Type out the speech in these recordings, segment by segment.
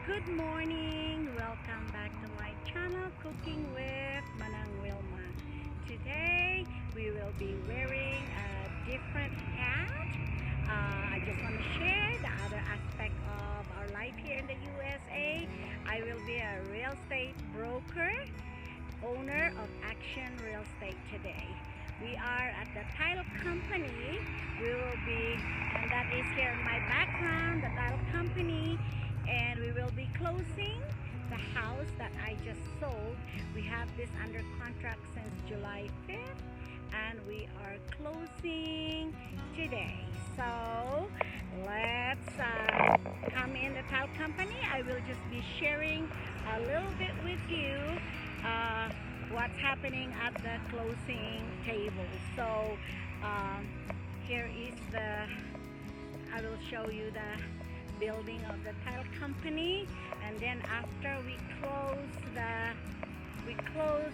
Good morning! Welcome back to my channel, Cooking with Manang Wilma. Today, we will be wearing a different hat. I just want to share the other aspect of our life here in the USA. I will be a real estate broker, owner of Action Real Estate today. We are at the title company. We will be, and that is here in my background, the title company. And we will be closing the house that I just sold. We have this under contract since July 5th and we are closing today. So let's come in the title company. I will just be sharing a little bit with you what's happening at the closing table. So here is I will show you the building of the title company, and then after we close,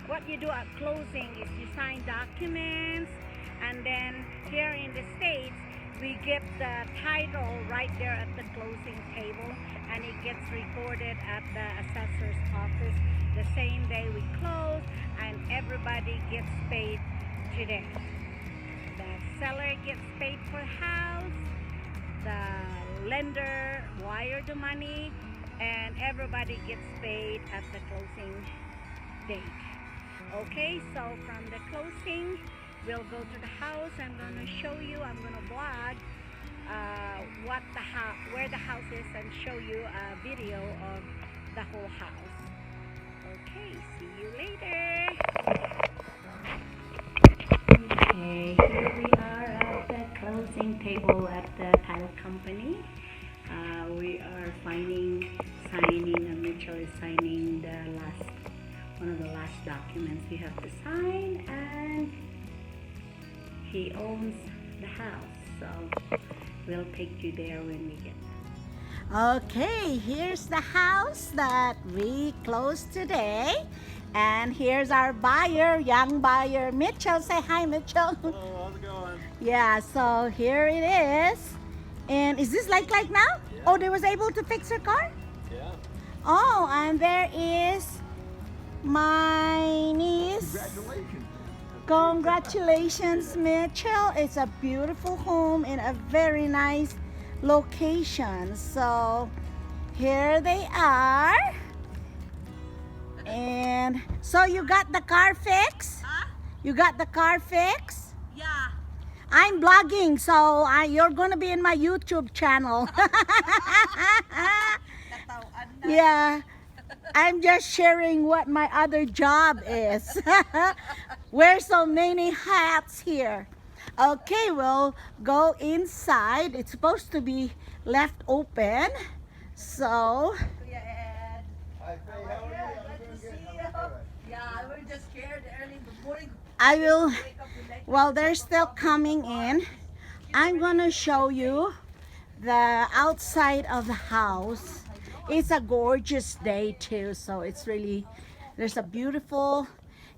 what you do at closing is you sign documents, and then here in the States we get the title right there at the closing table, and it gets recorded at the assessor's office the same day we close, and everybody gets paid today. The seller gets paid for the house, the lender wire the money, and everybody gets paid at the closing date. Okay, so from the closing we'll go to the house. I'm going to show you, I'm going to vlog where the house is, and show you a video of the whole house. Okay, see you later. Okay, here we are at the closing table at the title company. We are signing, and Mitchell is signing one of the last documents we have to sign, and he owns the house, so we'll take you there when we get there. Okay, here's the house that we closed today. And here's our buyer, young buyer, Mitchell. Say hi, Mitchell. Hello, how's it going? Yeah, so here it is. And is this like now? Yeah. Oh, they was able to fix her car? Yeah. Oh, and there is my niece. Congratulations. Congratulations, Mitchell. It's a beautiful home in a very nice location. So here they are. And so you got the car fixed? Huh? You got the car fixed? Yeah. I'm blogging, so you're gonna be in my YouTube channel. Yeah, I'm just sharing what my other job is. Wear so many hats here. Okay, we'll go inside. It's supposed to be left open, so Hi, Faye, how are you? I'm doing good. Yeah, we're just scared early in the morning. I will, Wake up with like while they're still coming in, I'm gonna show you the outside of the house. It's a gorgeous day too, so it's really, there's a beautiful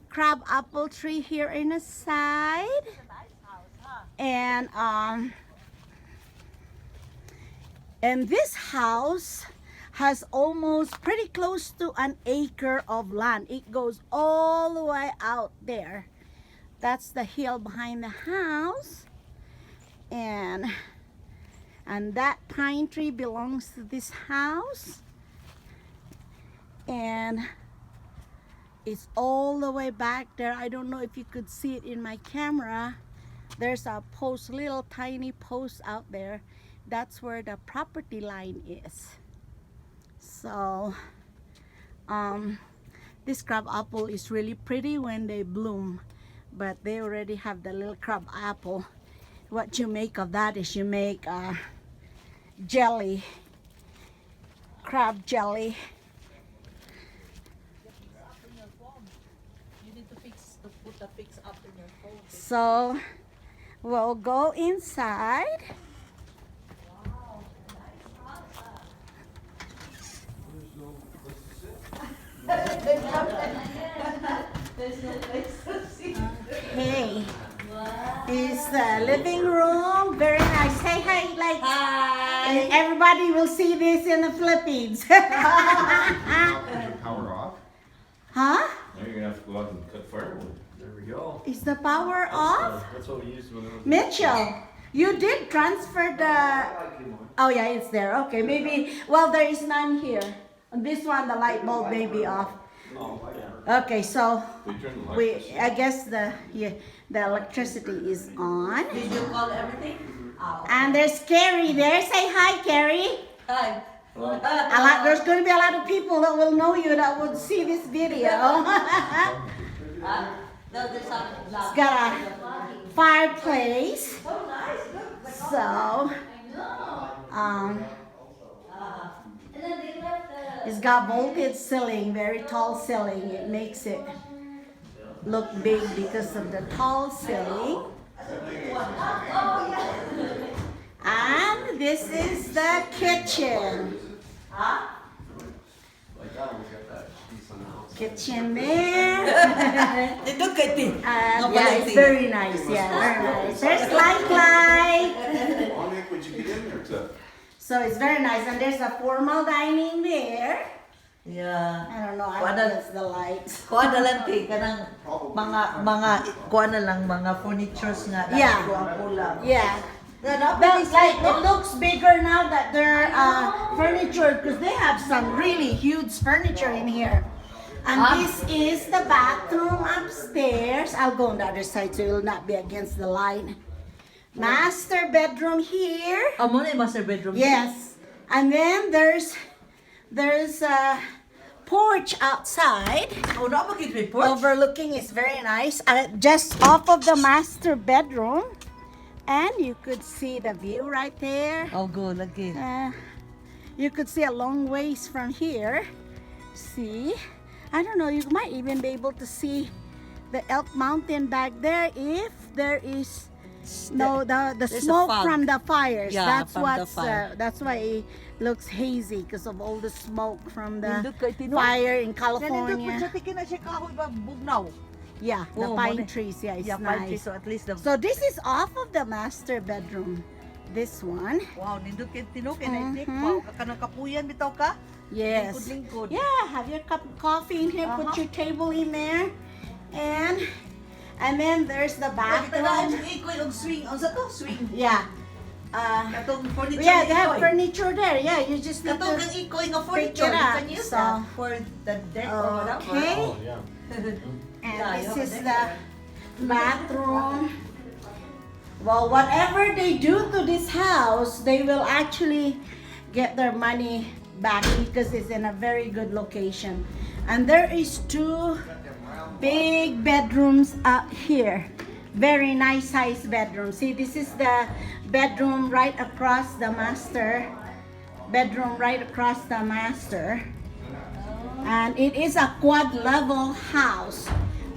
crab apple tree here in the side, and this house has almost pretty close to an acre of land. It goes all the way out there. That's the hill behind the house, and that pine tree belongs to this house, and it's all the way back there. I don't know if you could see it in my camera. There's a post, little tiny post out there. That's where the property line is. So this crab apple is really pretty when they bloom, but they already have the little crab apple. What you make of that is you make jelly, crab jelly. you need to put the fix up in your phone. So we'll go inside. There's no place to sit. Hey, it's the living room. Very nice. Say hi, like Hi. everybody. everybody will see this in the Philippines. Is your power off? Huh? Now you're gonna have to go out and cut firewood. There we go. Is the power off? That's what we used when it was. Mitchell, you did transfer the... Oh yeah, it's there. Okay, maybe... Well, there is none here. On this one, the light bulb may be off. Oh, yeah. Okay, so We turn the light. I guess the electricity is on. Did you call everything? Oh. And there's Carrie there. Say hi, Carrie. Hi. There's going to be a lot of people that will know you that would see this video. No, there's some. It's got a fireplace. Oh, nice. Look. Like So, um, And then they left the. it's got vaulted ceiling, very tall ceiling. It makes it look big because of the tall ceiling. Oh, yeah. And this is the kitchen. Huh? Like that, we got that decent house. Kitchen there. Look at it. Yeah, it's very nice. Yeah, very nice. There's light. How long would you get in there to? So it's very nice. And there's a formal dining there. Yeah. I don't know. I What don't a- know if it's the lights. Kuha na lang ti kanang kuha na lang mga furnitures nga Yeah. kuha lang. Yeah. But But like it looks bigger now that they're furniture because they have some really huge furniture in here. And this is the bathroom upstairs. I'll go on the other side so it will not be against the light. Master bedroom here. Amo na yung master bedroom. Yes. And then there's a porch outside Oh, na bakit may porch? overlooking. It's very nice. Just off of the master bedroom. And you could see the view right there. Oh, go lagi. You could see a long ways from here. See? I don't know, you might even be able to see the Elk Mountain back there if there is the There's a smoke fog. from the fires. Yeah, That's from the what's fire. that's why it looks hazy because of all the smoke from the Nindot kay Tino. fire in Nandito po California. siya tikin na siya kahoy ba bugnaw. Yeah, the Oh, pine mone. trees. Yeah, it's Yeah, pine tree, nice. so at least the So this is off of the master bedroom. This one. wow, nindot kay Tino kay na-take. Mhm. Wow, kanang kapuyan bitaw ka. Yes. Lingkod-lingkod. Yeah, have your cup of coffee in here, put your table in there. And then there's the Kita na bathroom. ang ikoy og swing. Ang sa to swing. Yeah. Katong furniture. Yeah, they ni have ikoy. furniture there. Yeah, you just need Katong to. ang ikoy nga pick furniture. it You up. can use So, that for the deck or whatever. Okay. Oh, yeah. And Yeah, you this have a is deck the bathroom. Well, whatever they do to this house, they will actually get their money back because it's in a very good location. And there is two big bedrooms up here. Very nice size bedroom. See, this is the bedroom right across the master. Bedroom right across the master. And it is a quad level house.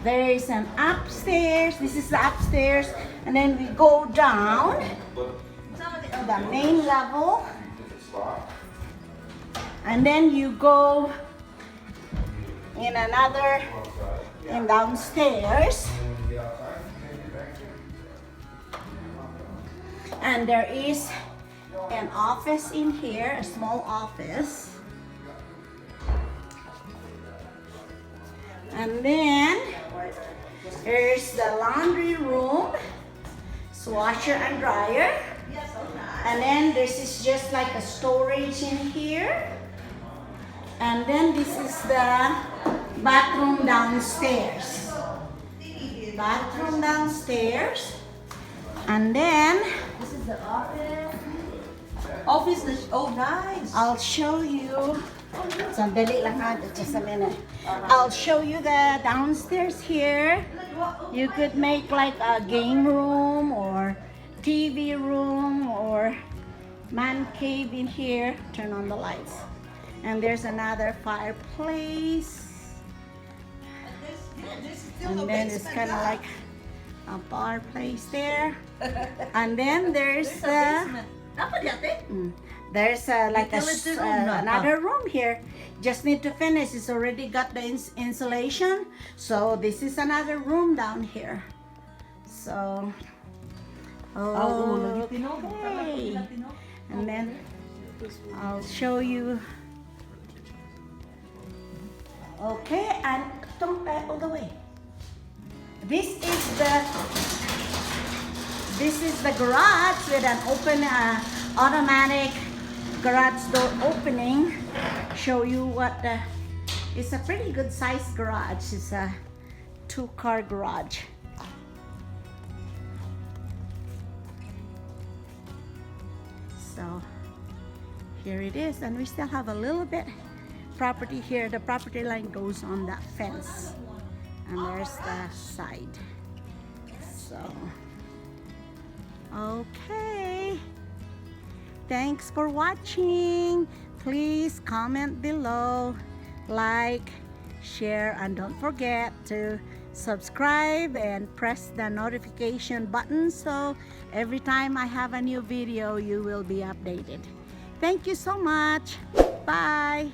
There is an upstairs. This is the upstairs. And then we go down to the main level. And then you go in another and downstairs. And there is an office in here, a small office. And then there's the laundry room, washer and dryer. And then this is just like a storage in here. And then this is the bathroom downstairs. Bathroom downstairs. And then This is the office. Office na oh nice. I'll show you. Sandali lang ha, just a minute. I'll show you the downstairs here. You could make like a game room or TV room or man cave in here. Turn on the lights. And there's another fireplace. And then it's kind of like a fireplace there. And then there's the Dapat yate? there's like a Utility room na. another room here. Just need to finish. It's already got the insulation. So this is another room down here. So Oh, lagi okay. tino. And then I'll show you. Okay, and all the way. This is the garage with an open automatic garage door opening. Show you what it's a pretty good sized garage. It's a 2-car garage. So here it is, and we still have a little bit property here. The property line goes on that fence, and there's the side. So okay, thanks for watching. Please comment below, like, share, and don't forget to subscribe and press the notification button so every time I have a new video you will be updated. Thank you so much. Bye.